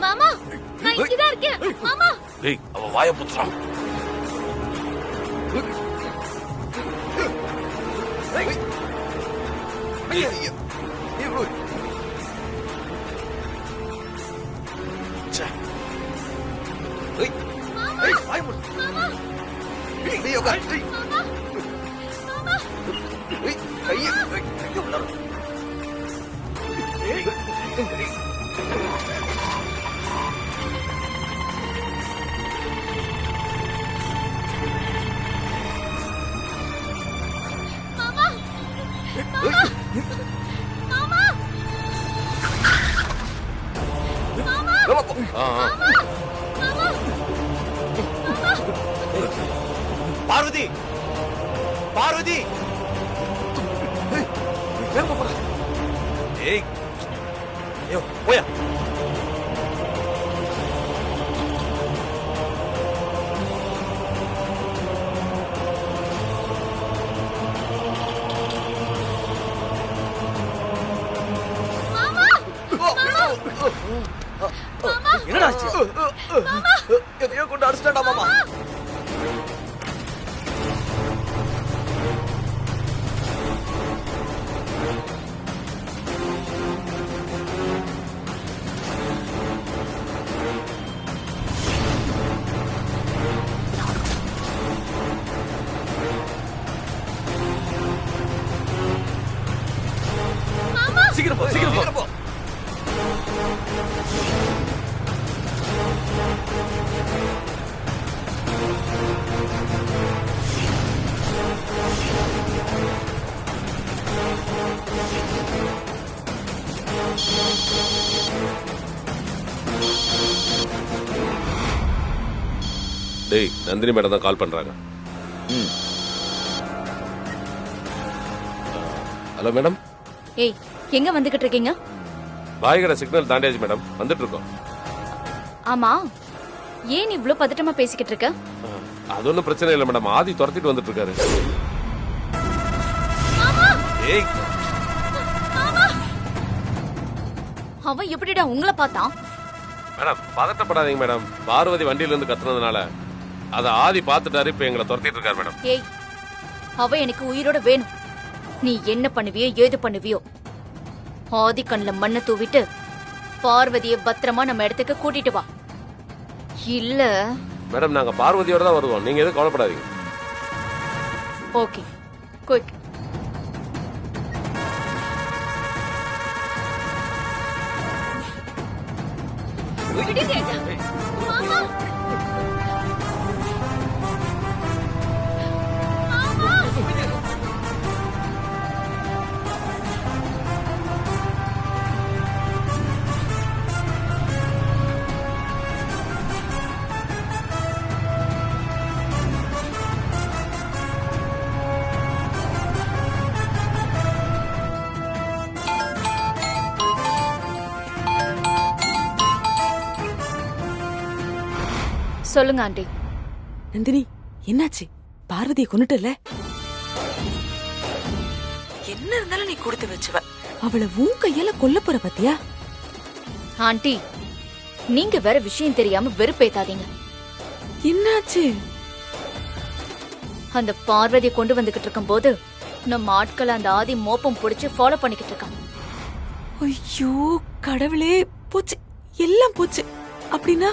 மாமா நான் இங்கதான் இருக்கேன் மாமா. டேய் அவ வாயை புத்துறான். பார்வதி பார்வதி ஏய் ஐயோ போயா என்னடா எதையோ கொண்டு அடிச்சிட்டாடா மாமா. சீக்கிரம் போ சீக்கிரம் போ. டேய் நந்தினி மேடம் தான் கால் பண்றாங்க. Hello madam. ஏய் எங்க வந்துகிட்டு இருக்கீங்க? பாய்கடை சிக்னல் தாண்டியாச்சு மேடம், வந்துட்டு இருக்கோம். ஆமா ஏன் இவ்ளோ பதட்டமா பேசிக்கிட்டு இருக்க? அது ஒன்றும் பிரச்சனை இல்லை மேடம், ஆதி துரத்திட்டு வந்துட்டு இருக்காரு. ஏய் அவன் எப்படிடா உங்களை பார்த்தான்? மேடம் பதட்டப்படாதீங்க மேடம், பார்வதி வண்டியில இருந்து கத்துனதுனால அதை ஆதி பார்த்துட்டாரு, இப்ப எங்களை துரத்திட்டு இருக்காரு மேடம். ஏய் அவ எனக்கு உயிரோட வேணும். நீ என்ன பண்ணுவியோ ஏது பண்ணுவியோ ஆதி கண்ணுல மண்ணை தூவிட்டு பார்வதியை பத்திரமா நம்ம இடத்துக்கு கூட்டிட்டு வா. இல்ல மேடம் நாங்க பார்வதியோட தான் வருவோம், நீங்க எதுவும் கவலைப்படாதீங்க. Okay quick. சொல்லுங்க ஆண்டி. நந்தினி என்னாச்சு? பார்வதியை கொன்னுட்டல? என்ன இருந்தாலும் நீ கொடுத்து வச்சுவ, அவளை உன் கையால கொல்ல போற பத்தியா? ஆண்டி நீங்க வேற விஷயம் தெரியாம வெறுப்பேத்தாதீங்க. என்னாச்சு? அந்த பார்வதியை கொண்டு வந்துகிட்டு இருக்கும் போது நம்ம ஆட்களை அந்த ஆதி மோப்பம் புடிச்சு ஃபாலோ பண்ணிக்கிட்டு இருக்கான். ஐயோ கடவுளே, போச்சு எல்லாம் போச்சு. அப்படின்னா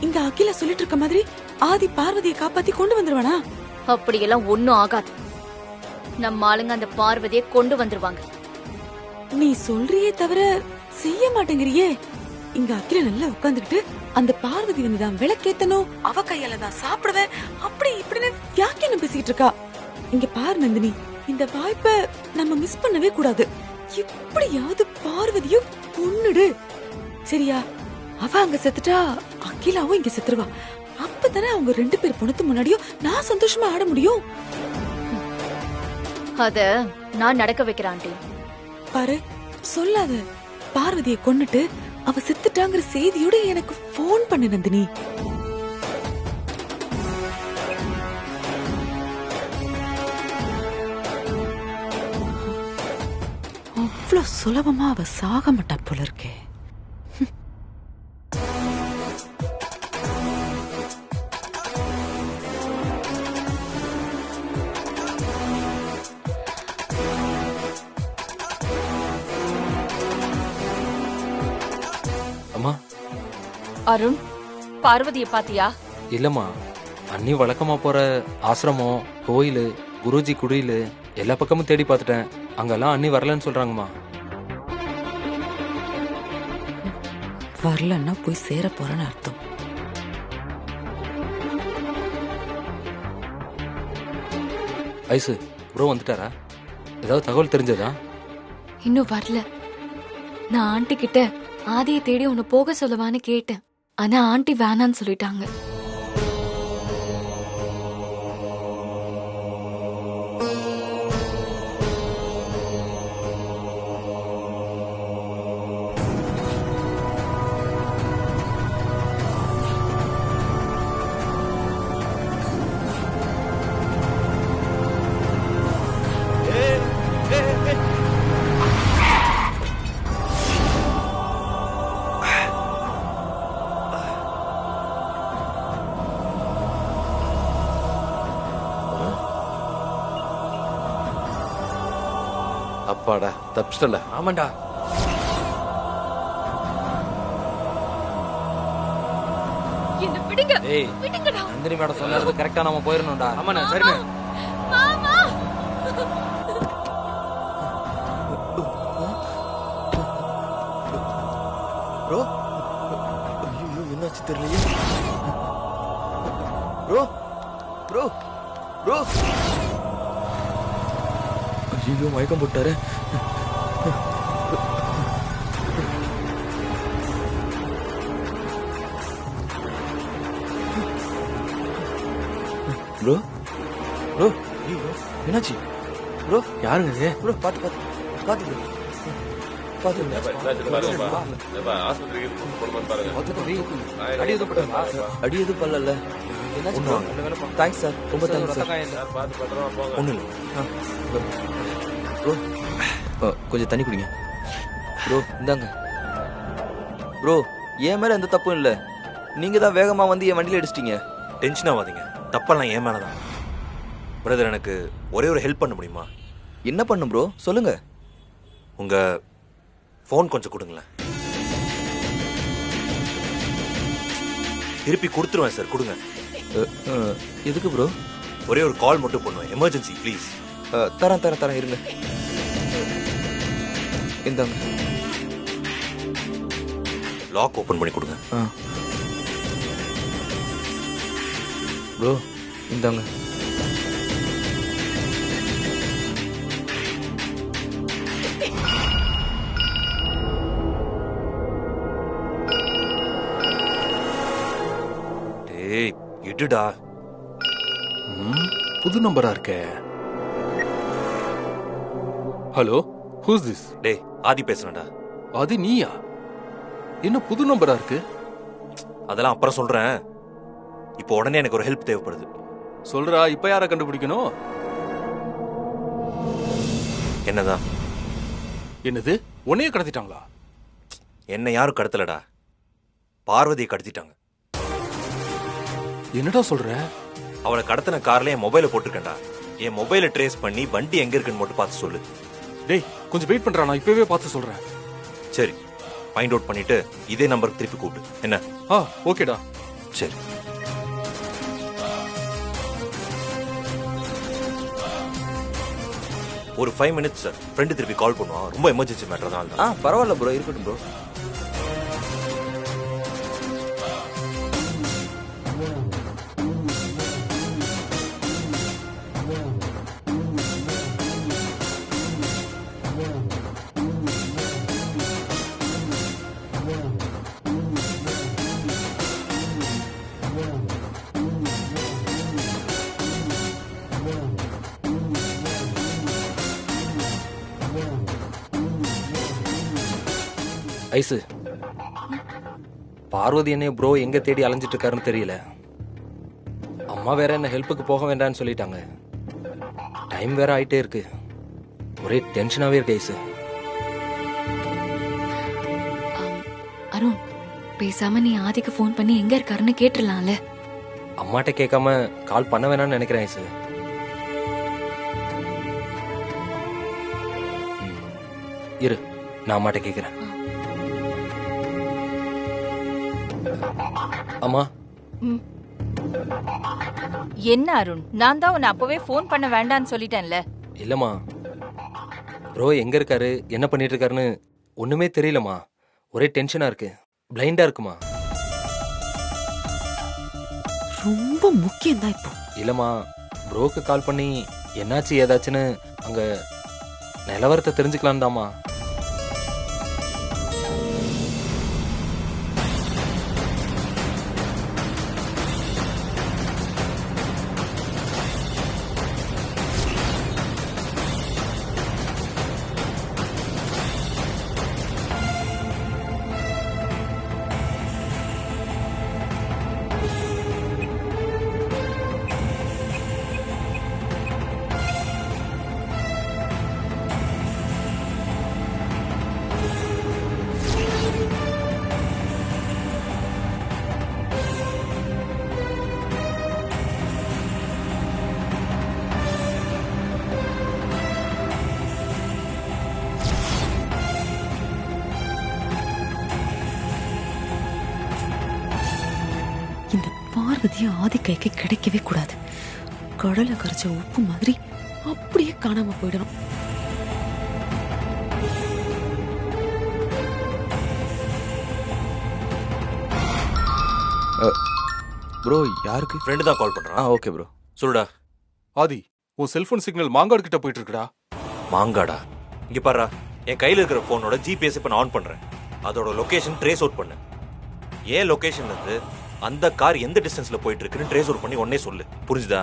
இங்க அகிலா சொல்லிட்டு இருக்க மாதிரி ஆதி பார்வதியை காப்பாத்தி கொண்டு வந்துருவானா? அப்படியெல்லாம் ஒண்ணும் ஆகாது. நம்ம ஆளுங்க அந்த பார்வதியை கொண்டு வந்துருவாங்க. நீ சொல்றியே தவிர செய்ய மாட்டேங்கிறியே. இங்க அகிலா நல்லா உட்கார்ந்துகிட்டு அந்த பார்வதி வந்துதான் விளக்கேத்தணும், அவ கையால தான் சாப்பிடுவேன், அப்படி இப்படின்னு வியாக்கியானம் பேசிட்டு இருக்கா. இங்க பாரு நந்தினி, இந்த வாய்ப்பை நம்ம மிஸ் பண்ணவே கூடாது. எப்படியாவது பார்வதியும் கொன்னுடு, சரியா? அவ அங்க செத்துட்டா அகிலாவும் இங்க செத்துருவா. அப்பதானே அவங்க 2 பேர் பொண்ணு முன்னாடியும் நான் சந்தோஷமா ஆட முடியும். அத நான் நடக்க வைக்கிறேன் ஆண்டி. பாரு சொல்லாத, பார்வதியை கொன்னுட்டு அவ செத்துட்டாங்கிற செய்தியோட எனக்கு போன் பண்ணு நந்தினி. அவ்வளவு சுலபமா அவ சாக மாட்டா போல இருக்கே. அம்மா. அருண், பார்வதிய பாத்தியா? இல்லம்மா, அண்ணி வழக்கமா போற ஆசிரமம், கோயில், குருஜி குடியில் எல்லா பக்கமும் தேடி பார்த்துட்டேன். அங்கெல்லாம் அண்ணி வரலன்னு சொல்றாங்கம்மா. வரலன்னா போய் சேர போறேன்னு அர்த்தம். ஐசு ப்ரோ வந்துட்டாரா? ஏதாவது தகவல் தெரிஞ்சதா? இன்னும் வரல. நான் ஆண்டி கிட்ட ஆதியை தேடி உன்னை போக சொல்லவான்னு கேட்டேன். ஆனா ஆண்டி வேணான்னு சொல்லிட்டாங்க. அப்பாடா தப்பிச்சிட்டா. ஆமாண்டா. என்ன விடுங்க. ஏய், விடுங்கடா. நந்தினி மேடம் சொன்னது கரெக்டா நம்ம போயிடணும்டா. ஆமாண்ணா, சரிண்ணே. மாமா. ப்ரோ, ஐயோ என்னாச்சு தெரியலையே. ப்ரோ ப்ரோ ப்ரோ, ஐயோ மயக்கம் போட்டாரு. ப்ரோ ப்ரோ, ஐயோ என்னாச்சு ப்ரோ? யாருங்க இது? ப்ரோ பாத்து பாத்து பாத்து ப்ரோ, அடி எதுவும் பட்டதா? அடி எதுவும் பண்ணல. தேங்க்ஸ் சார், ரொம்ப தேங்க்ஸ் சார். ஒன்றும் இல்லை ப்ரோ. கொஞ்சம் தண்ணி குடிங்க ப்ரோ. இந்தாங்க ப்ரோ. என் மேல எந்த தப்பும் இல்லை. நீங்க தான் வேகமா வந்து என் வண்டியில அடிச்சிட்டீங்க. டென்ஷன் ஆகாதீங்க, தப்பெல்லாம் என் மேலே தான். பிரதர், எனக்கு ஒரே ஒரு ஹெல்ப் பண்ண முடியுமா? என்ன பண்ணும் ப்ரோ, சொல்லுங்க. உங்கள் ஃபோன் கொஞ்சம் கொடுங்களேன். திருப்பி கொடுத்துருவேன் சார், கொடுங்க. எதுக்கு ப்ரோ? ஒரே ஒரு கால் மட்டும் பண்ணுவேன், எமர்ஜென்சி ப்ளீஸ். தரேன் தரேன் தரேன், இருங்க. இந்தாங்க. லாக் ஓப்பன் பண்ணி கொடுங்க. ப்ரோ இந்தாங்க. டேய் எடுடா. புது நம்பரா இருக்கே. Hello, who's this? டேய் ஆதி பேசுறேன்டா. அது நீயா? என்ன புது நம்பரா இருக்கு? அதெல்லாம் அப்புறம் சொல்றேன். இப்போ உடனே எனக்கு ஒரு ஹெல்ப் தேவைப்படுது. சொல்றா, இப்ப யாரை கண்டுபிடிக்கணும்? என்னதான்? என்னது, உன்னையே கடத்திட்டாங்களா? என்ன யாரும் கடத்தலடா, பார்வதியை கடத்திட்டாங்க. என்னடா சொல்ற? அவளை கடத்தின கார்ல என் மொபைலை போட்டிருக்கேன்டா. என் மொபைலை ட்ரேஸ் பண்ணி வண்டி எங்க இருக்குன்னு மட்டும் பார்த்து சொல்லு. டேய் கொஞ்சம் வெயிட் பண்றா, நான் இப்பவே பார்த்து சொல்றேன். சரி, ஃபைண்ட் அவுட் பண்ணிட்டு இதே நம்பருக்கு திருப்பி கூப்பிடு. என்ன? ஓகேடா. சரி. ஒரு 5 minutes சார், ஃப்ரெண்டு திருப்பி கால் பண்ணுவான். ரொம்ப எமர்ஜென்சி மேட்டர் தான். பரவாயில்ல ப்ரோ, இருக்கட்டும் ப்ரோ. ஐசு, பார்வதி என்னைய ப்ரோ எங்க தேடி அலைஞ்சிட்டு இருக்காருன்னு தெரியல. அம்மா வேற என்ன ஹெல்ப்புக்கு போக வேண்டாம்னு சொல்லிட்டாங்க. டைம் வேற ஆயிட்டே இருக்கு. ஒரே டென்ஷனாவே இருக்கு ஐசு. அருண், பேசாம நீ ஆதிக்கு ஃபோன் பண்ணி எங்க இருக்காருன்னு கேட்டுடலாம்ல. அம்மாட்ட கேட்காம கால் பண்ண வேணாம்னு நினைக்கிறேன் ஐசு. இரு, நான் அம்மாட்ட கேட்கிறேன். அம்மா என்ன அருண், நான் தான் உன்னை அப்பவே ஃபோன் பண்ண வேண்டாம்னு சொல்லிட்டேன்ல. இல்லம்மா, ப்ரோ எங்க இருக்காரு, என்ன பண்ணிட்டு இருக்காருன்னு ஒண்ணுமே தெரியலம்மா. ஒரே டென்ஷனா இருக்கு, பிளைண்டா இருக்குமா. ரொம்ப முக்கியம் தான் இப்போ. இல்லம்மா, ப்ரோக்கு கால் பண்ணி என்னாச்சு ஏதாச்சுன்னு அங்க நிலவரத்தை தெரிஞ்சுக்கலாம் தாம்மா. இந்த பார்வதிய ஆதி கைக்கு கிடைக்கவே கூடாது. கடலை கரைச்ச உப்பு மாதிரி அப்படியே காணாம போயிடணும். ப்ரோ யாருக்கு? ஃப்ரெண்டு தான் கால் பண்றான். Okay bro. சொல்லுடா. ஆதி, உன் செல்போன் சிக்னல் மாங்காடு கிட்ட போயிட்டு இருக்குடா. மாங்காடா? இங்க பாருடா, என் கையில இருக்கிற போனோட ஜிபிஎஸ் இப்ப நான் ஆன் பண்றேன். அதோட லொகேஷன் ட்ரேஸ் அவுட் பண்ணு. ஏன் லொகேஷன்ல இருந்து அந்த கார் எந்த டிஸ்டன்ஸ்ல போயிட்டு இருக்குன்னு ட்ரேஸ் அவுட் பண்ணி உடனே சொல்லு, புரிஞ்சுதா?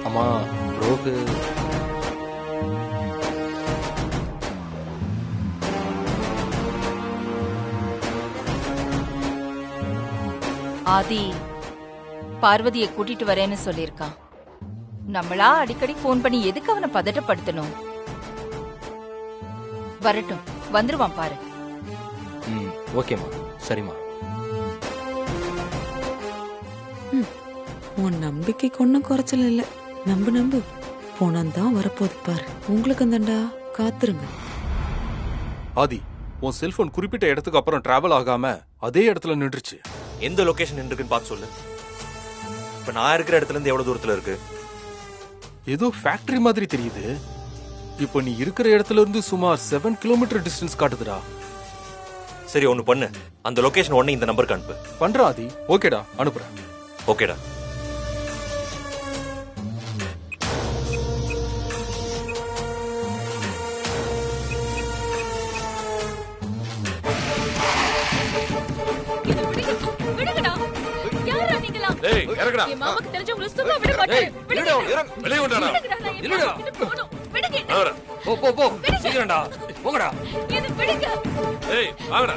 அம்மா, ப்ரோக்கு ஆதி பார்வதியை கூட்டிட்டு வரேன்னு சொல்லியிருக்கான். நம்மளா அடிக்கடி ஃபோன் பண்ணி எதுக்கு அவனை பதட்டப்படுத்தணும்? வரட்டும், வந்துருவான் பாரு. ஓகேம்மா, சரிம்மா. உன் நம்பிக்கைக்கு ஒன்னும் குறைச்சல் இல்ல. நம்பு போனான் வரப்போது பாரு. உங்களுக்கு தண்டா, காத்துருங்க. ஆதி, உன் செல்போன் குறிப்பிட்ட இடத்துக்கு அப்புறம் டிராவல் ஆகாம அதே இடத்துல நின்றுச்சு. எந்த லொகேஷன் இருக்குன்னு பார்த்து சொல்லு. இப்ப நான் இருக்கிற இடத்துல இருந்து எவ்வளவு தூரத்துல இருக்கு? ஏதோ ஃபேக்டரி மாதிரி தெரியுது. இப்போ நீ இருக்கிற இடத்துல இருந்து சுமார் 7 கிலோமீட்டர் டிஸ்டன்ஸ் காட்டுதுடா. சரி, ஒன்னு பண்ணு, அந்த லொகேஷன் உடனே இந்த நம்பருக்கு அனுப்பு. பண்றா ஆதி. ஓகேடா, அனுப்புறேன். ஓகேடா. டேய், இறங்குடா. மாமாக்கு தெரிஞ்சவங்க சும்மா விட மாட்டேன். வெளிய விடுடா. வாங்கடா. போ சீக்கிரம்டா, போங்கடா. ஏய், வாங்கடா.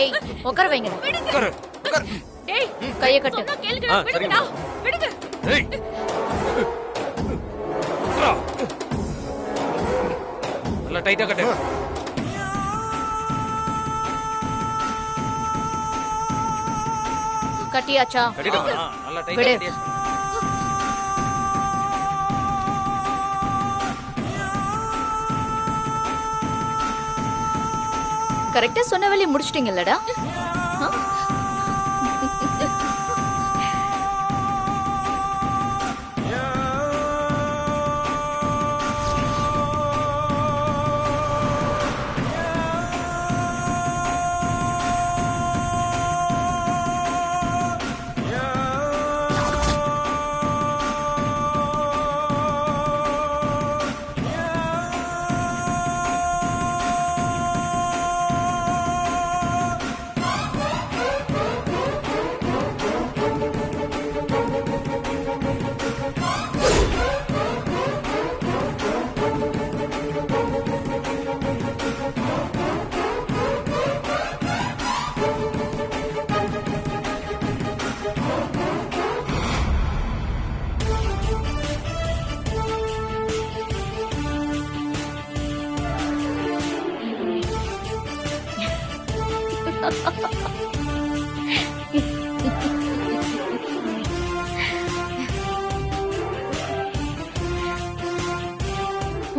ஏய், உட்கார வைங்க. டேய், கைய கட்டு. சரிம்மா. ஏய், நல்லா டைட்டா கட்டு. கட்டியாச்சா? நல்லா டைட்டா விடு. கட்டியாச்சு. கரெக்டா சொன்ன வேலையை முடிச்சிட்டீங்கல்லடா?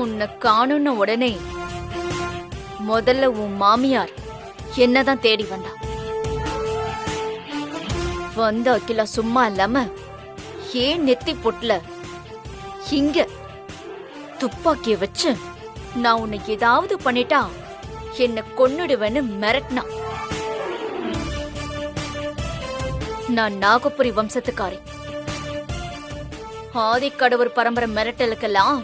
உன்னை காணும்னு உடனே முதல்ல உன் மாமியார் என்னதான் தேடி வந்தா. வந்த அகிலா சும்மா இல்லாம ஏன் நெத்தி பொட்டுல இங்க துப்பாக்கிய வச்சு நான் உன்னை ஏதாவது பண்ணிட்டா என்ன கொன்னுடுவேன்னு மிரட்டினா. நான் நாகபுரி வம்சத்துக்காரி. ஆதிக்கடவுர் பரம்பரை மிரட்டலுக்கெல்லாம்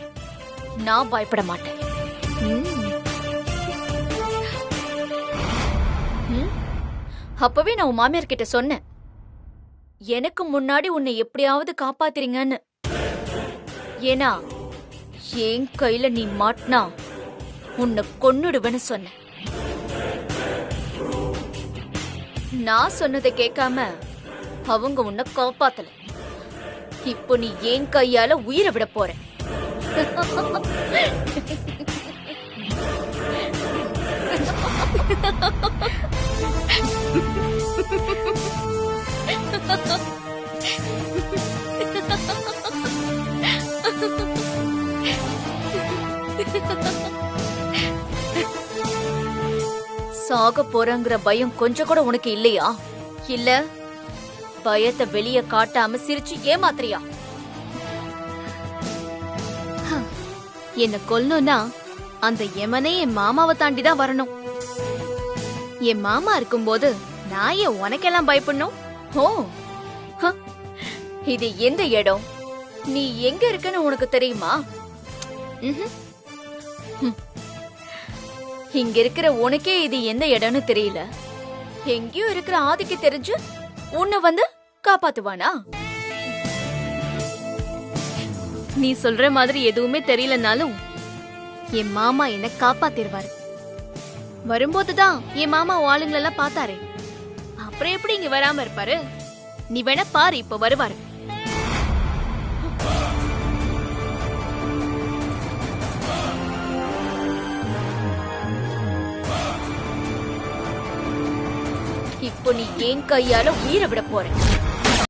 நான் பயப்பட மாட்டேன். அப்பவே நான் உன் மாமியார் கிட்ட சொன்னேன், எனக்கு முன்னாடி உன்னை எப்படியாவது காப்பாத்துறீங்கன்னு. ஏன்னா என் கையில நீ மாட்டினா உன்னை கொன்னுடுவேன்னு சொன்ன. நான் சொன்னதை கேட்காம அவங்க உன்னை காப்பாத்தல. இப்போ நீ என் கையால உயிரை விட போற. சாக போறங்கிற பயம் கொஞ்சம் கூட உனக்கு இல்லையா? இல்ல பயத்தை வெளிய காட்டாம சிரிச்சு ஏமாத்துறியா? என்ன கொல்லணும்னா அந்த யமனே என் மாமாவை தாண்டி தான் வரணும். என் மாமா இருக்கும்போது நான் ஏன் உனக்கெல்லாம் பயப்படணும்? ஓ, இது எந்த இடம்? நீ எங்க இருக்கன்னு உனக்கு தெரியுமா? இங்க இருக்கிற உனக்கே இது எந்த இடம்னு தெரியல. எங்கேயோ இருக்கிற ஆதிக்கு தெரிஞ்சு உன்னை வந்து காப்பாத்துவானா? நீ சொல்ற மாதிரி எதுவுமே தெரியலனாலும் என் மாமா என்ன காப்பாத்திருவாரு. வரும்போதுதான் என் மாமா ஆளுங்களெல்லாம் பார்த்தாரு. அப்புறம் எப்படி இங்க வராம இருப்பாரு? நீ வேணா பாரு, இப்ப வருவாரு. இப்போ நீ என் கையால உயிரை விட போற.